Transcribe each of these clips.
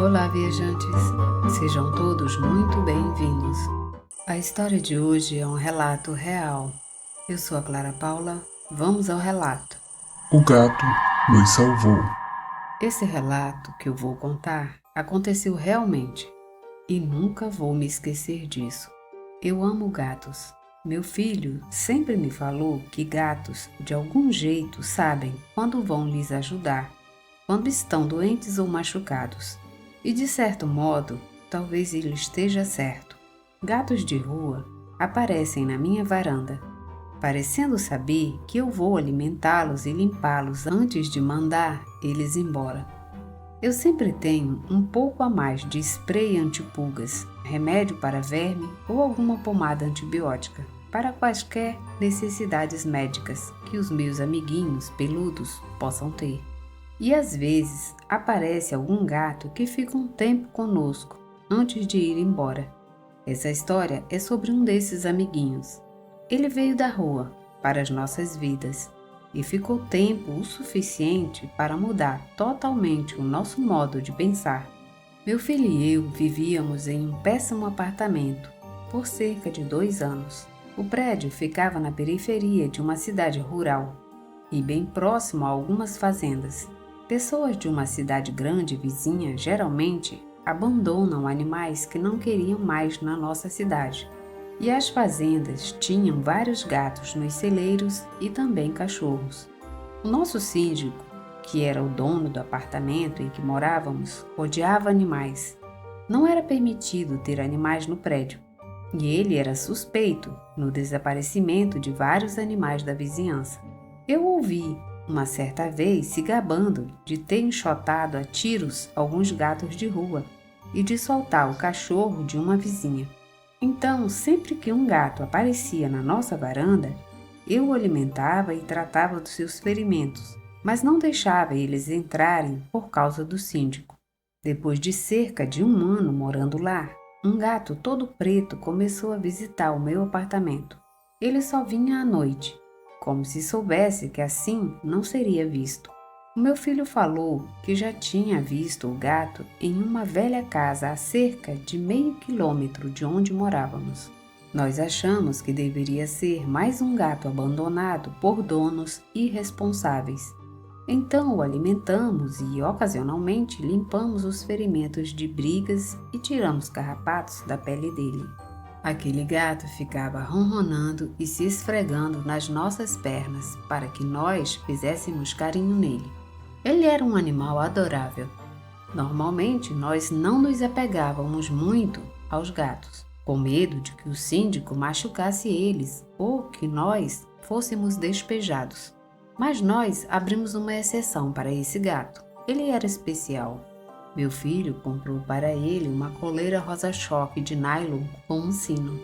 Olá, viajantes! Sejam todos muito bem-vindos. A história de hoje é um relato real. Eu sou a Clara Paula. Vamos ao relato. O gato nos salvou. Esse relato que eu vou contar aconteceu realmente e nunca vou me esquecer disso. Eu amo gatos. Meu filho sempre me falou que gatos, de algum jeito, sabem quando vão lhes ajudar, quando estão doentes ou machucados. E de certo modo, talvez ele esteja certo. Gatos de rua aparecem na minha varanda, parecendo saber que eu vou alimentá-los e limpá-los antes de mandar eles embora. Eu sempre tenho um pouco a mais de spray antipulgas, remédio para verme ou alguma pomada antibiótica para quaisquer necessidades médicas que os meus amiguinhos peludos possam ter. E às vezes aparece algum gato que fica um tempo conosco antes de ir embora. Essa história é sobre um desses amiguinhos. Ele veio da rua para as nossas vidas e ficou tempo o suficiente para mudar totalmente o nosso modo de pensar. Meu filho e eu vivíamos em um péssimo apartamento por cerca de 2 anos. O prédio ficava na periferia de uma cidade rural e bem próximo a algumas fazendas. Pessoas de uma cidade grande vizinha geralmente abandonam animais que não queriam mais na nossa cidade. E as fazendas tinham vários gatos nos celeiros e também cachorros. O nosso síndico, que era o dono do apartamento em que morávamos, odiava animais. Não era permitido ter animais no prédio, e ele era suspeito no desaparecimento de vários animais da vizinhança. Eu ouvi, uma certa vez, se gabando de ter enxotado a tiros alguns gatos de rua e de soltar o cachorro de uma vizinha. Então, sempre que um gato aparecia na nossa varanda, eu o alimentava e tratava dos seus ferimentos, mas não deixava eles entrarem por causa do síndico. Depois de cerca de 1 ano morando lá, um gato todo preto começou a visitar o meu apartamento. Ele só vinha à noite, como se soubesse que assim não seria visto. O meu filho falou que já tinha visto o gato em uma velha casa a cerca de meio quilômetro de onde morávamos. Nós achamos que deveria ser mais um gato abandonado por donos irresponsáveis. Então o alimentamos e ocasionalmente limpamos os ferimentos de brigas e tiramos carrapatos da pele dele. Aquele gato ficava ronronando e se esfregando nas nossas pernas para que nós fizéssemos carinho nele. Ele era um animal adorável. Normalmente nós não nos apegávamos muito aos gatos, com medo de que o síndico machucasse eles ou que nós fôssemos despejados. Mas nós abrimos uma exceção para esse gato. Ele era especial. Meu filho comprou para ele uma coleira rosa-choque de nylon com um sino.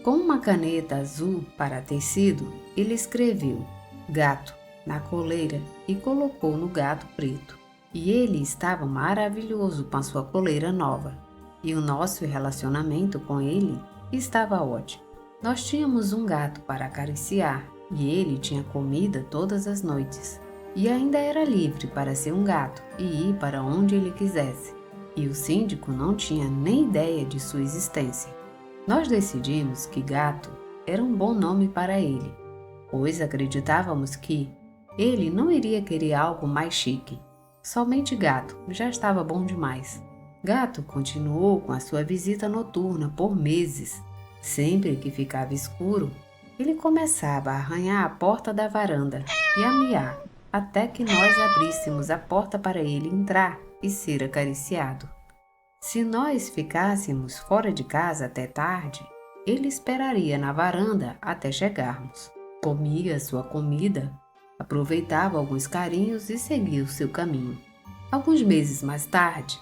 Com uma caneta azul para tecido, ele escreveu "gato" na coleira e colocou no gato preto. E ele estava maravilhoso com a sua coleira nova. E o nosso relacionamento com ele estava ótimo. Nós tínhamos um gato para acariciar e ele tinha comida todas as noites. E ainda era livre para ser um gato e ir para onde ele quisesse. E o síndico não tinha nem ideia de sua existência. Nós decidimos que gato era um bom nome para ele, pois acreditávamos que ele não iria querer algo mais chique. Somente gato já estava bom demais. Gato continuou com a sua visita noturna por meses. Sempre que ficava escuro, ele começava a arranhar a porta da varanda e a miar, até que nós abríssemos a porta para ele entrar e ser acariciado. Se nós ficássemos fora de casa até tarde, ele esperaria na varanda até chegarmos. Comia sua comida, aproveitava alguns carinhos e seguia o seu caminho. Alguns meses mais tarde,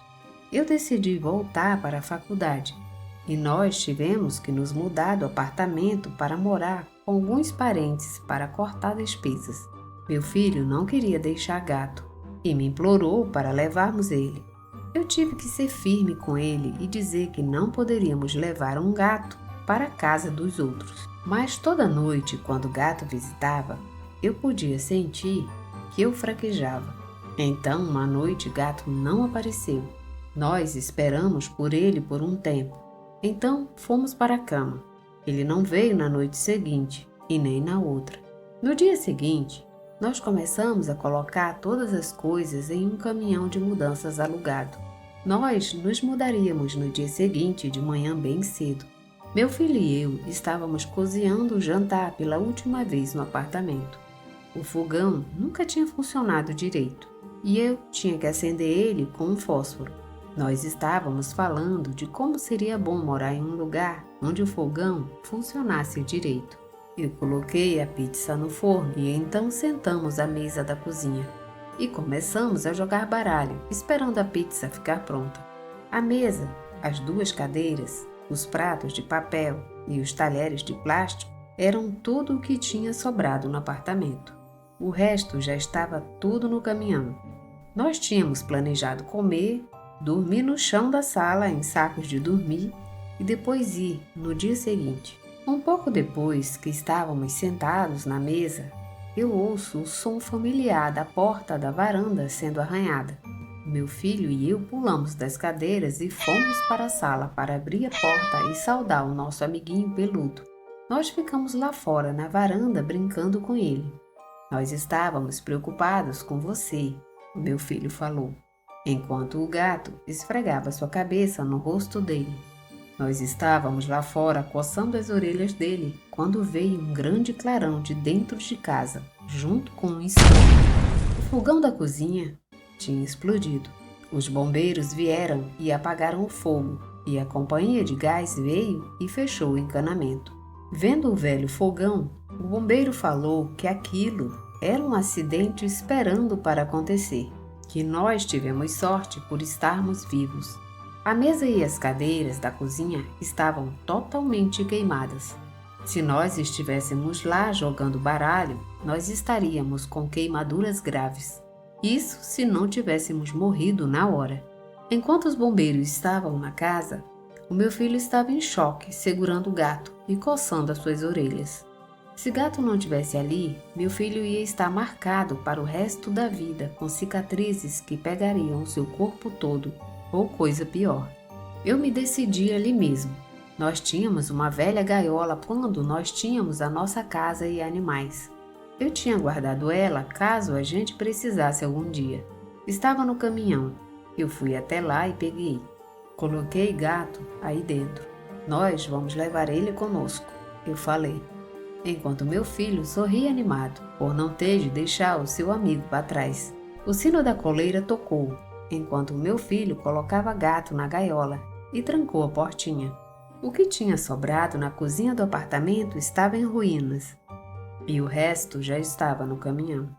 eu decidi voltar para a faculdade e nós tivemos que nos mudar do apartamento para morar com alguns parentes para cortar despesas. Meu filho não queria deixar gato e me implorou para levarmos ele. Eu tive que ser firme com ele e dizer que não poderíamos levar um gato para a casa dos outros. Mas toda noite, quando o gato visitava, eu podia sentir que eu fraquejava. Então, uma noite, gato não apareceu Nós esperamos por ele por um tempo. Então fomos para a cama. Ele não veio na noite seguinte e nem na outra. No dia seguinte, nós começamos a colocar todas as coisas em um caminhão de mudanças alugado. Nós nos mudaríamos no dia seguinte de manhã bem cedo. Meu filho e eu estávamos cozinhando o jantar pela última vez no apartamento. O fogão nunca tinha funcionado direito e eu tinha que acender ele com um fósforo. Nós estávamos falando de como seria bom morar em um lugar onde o fogão funcionasse direito. Eu coloquei a pizza no forno e então sentamos à mesa da cozinha e começamos a jogar baralho, esperando a pizza ficar pronta. A mesa, as 2 cadeiras, os pratos de papel e os talheres de plástico eram tudo o que tinha sobrado no apartamento. O resto já estava tudo no caminhão. Nós tínhamos planejado comer, dormir no chão da sala em sacos de dormir e depois ir no dia seguinte. Um pouco depois que estávamos sentados na mesa, eu ouço o som familiar da porta da varanda sendo arranhada. Meu filho e eu pulamos das cadeiras e fomos para a sala para abrir a porta e saudar o nosso amiguinho peludo. Nós ficamos lá fora na varanda brincando com ele. Nós estávamos preocupados com você, o meu filho falou, enquanto o gato esfregava sua cabeça no rosto dele. Nós estávamos lá fora coçando as orelhas dele quando veio um grande clarão de dentro de casa, junto com um incêndio. O fogão da cozinha tinha explodido. Os bombeiros vieram e apagaram o fogo, e a companhia de gás veio e fechou o encanamento. Vendo o velho fogão, o bombeiro falou que aquilo era um acidente esperando para acontecer, que nós tivemos sorte por estarmos vivos. A mesa e as cadeiras da cozinha estavam totalmente queimadas. Se nós estivéssemos lá jogando baralho, nós estaríamos com queimaduras graves. Isso se não tivéssemos morrido na hora. Enquanto os bombeiros estavam na casa, o meu filho estava em choque, segurando o gato e coçando as suas orelhas. Se gato não estivesse ali, meu filho ia estar marcado para o resto da vida com cicatrizes que pegariam o seu corpo todo, ou coisa pior. Eu me decidi ali mesmo. Nós tínhamos uma velha gaiola quando nós tínhamos a nossa casa e animais. Eu tinha guardado ela caso a gente precisasse algum dia. Estava no caminhão. Eu fui até lá e peguei. Coloquei gato aí dentro. Nós vamos levar ele conosco, eu falei, enquanto meu filho sorria animado por não ter de deixar o seu amigo para trás. O sino da coleira tocou, enquanto o meu filho colocava gato na gaiola e trancou a portinha. O que tinha sobrado na cozinha do apartamento estava em ruínas e o resto já estava no caminhão.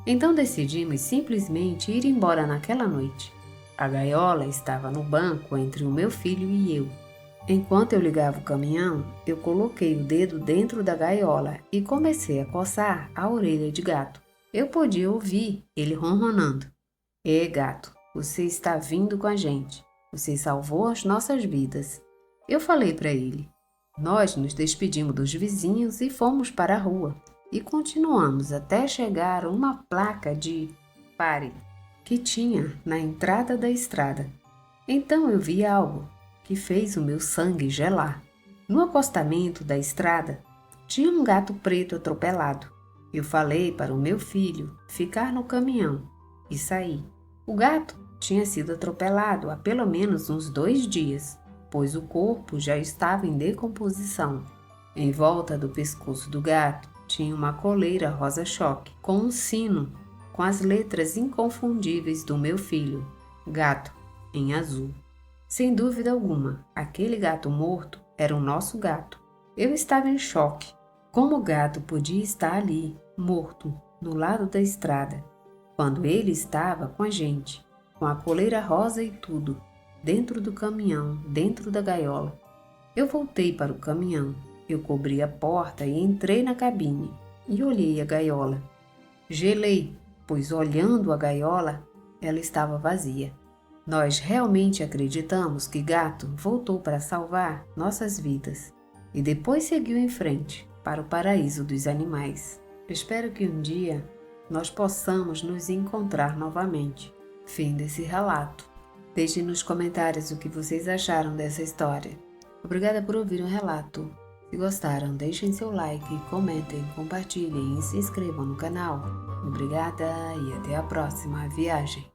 Então decidimos simplesmente ir embora naquela noite. A gaiola estava no banco entre o meu filho e eu. Enquanto eu ligava o caminhão, eu coloquei o dedo dentro da gaiola e comecei a coçar a orelha de gato. Eu podia ouvir ele ronronando. Ei, gato, você está vindo com a gente. Você salvou as nossas vidas. Eu falei para ele. Nós nos despedimos dos vizinhos e fomos para a rua. E continuamos até chegar a uma placa de pare que tinha na entrada da estrada. Então eu vi algo que fez o meu sangue gelar. No acostamento da estrada tinha um gato preto atropelado. Eu falei para o meu filho ficar no caminhão e sair. O gato tinha sido atropelado há pelo menos uns 2 dias, pois o corpo já estava em decomposição. Em volta do pescoço do gato tinha uma coleira rosa-choque com um sino com as letras inconfundíveis do meu filho, gato, em azul. Sem dúvida alguma, aquele gato morto era o nosso gato. Eu estava em choque. Como o gato podia estar ali, morto, no lado da estrada, quando ele estava com a gente, com a coleira rosa e tudo, dentro do caminhão, dentro da gaiola? Eu voltei para o caminhão. Eu cobri a porta e entrei na cabine e olhei a gaiola. Gelei, pois olhando a gaiola, ela estava vazia. Nós realmente acreditamos que gato voltou para salvar nossas vidas e depois seguiu em frente para o paraíso dos animais. Espero que um dia nós possamos nos encontrar novamente. Fim desse relato. Deixem nos comentários o que vocês acharam dessa história. Obrigada por ouvir o relato. Se gostaram, deixem seu like, comentem, compartilhem e se inscrevam no canal. Obrigada e até a próxima viagem.